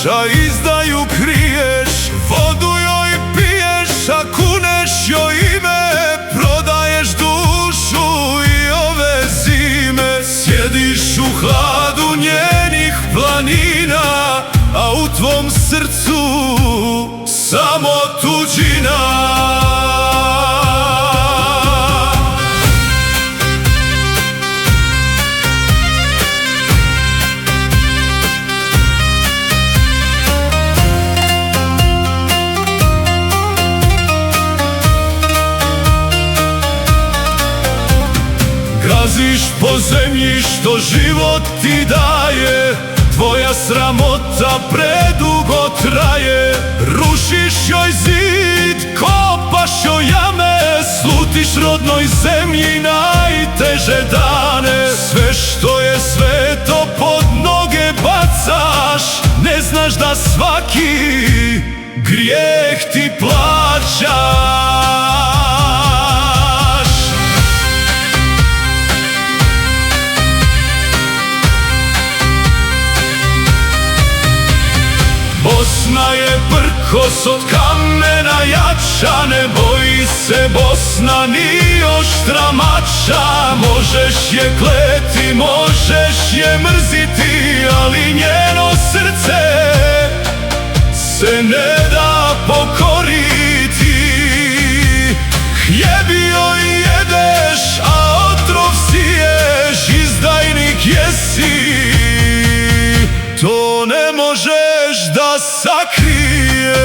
a izdaju kriješ. Vodu joj piješ, a kuneš joj ime. Prodaješ dušu i ove zime. Sjediš u hladu njenih planina, a u tvom srcu samo tuđina. Gaziš po zemlji što život ti daje, tvoja sramota predugo traje. Rušiš joj zid, kopaš joj jame, slutiš rodnoj zemlji najteže dane. Sve što je sveto pod noge bacaš, ne znaš da svaki grijeh ti plaćaš. Bosna je prkos od kamena jača, ne boji se Bosna ni oštra mača. Možeš je kleti, možeš je mrziti, ali njeno srce se ne da pokoriti. Hljeb joj jedeš, a otrov siješ, izdajnik jesi, to ne možeš da sakriješ.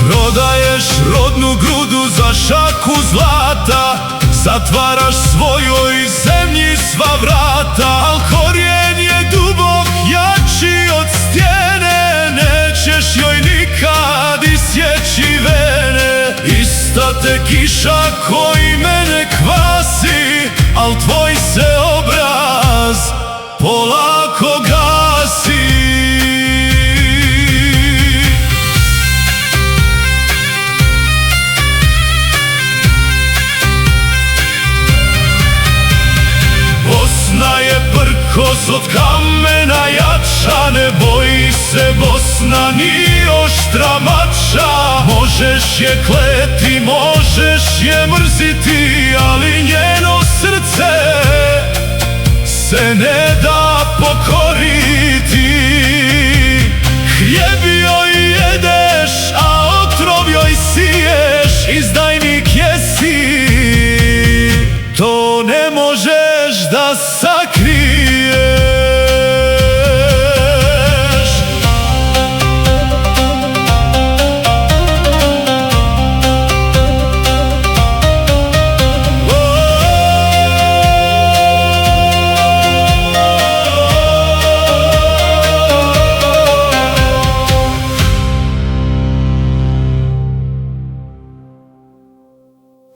Prodaješ rodnu grudu za šaku zlata, zatvaraš svojoj zemlji sva vrata. Al korijen je dubok, jači od stijene, nećeš joj nikad isjeći vene. Ista te kiša koji mene kvasi, al tvoj se obraz polako gasi. Bosna je prkos od kamena jača, ne boji se Bosna ni oštra mača. Možeš je kleti, možeš je mrziti, ali njeno srce se ne da pokoriti. Hljeb joj jedeš, a otrov joj siješ, izdajnik jesi, to ne možeš da sakriješ.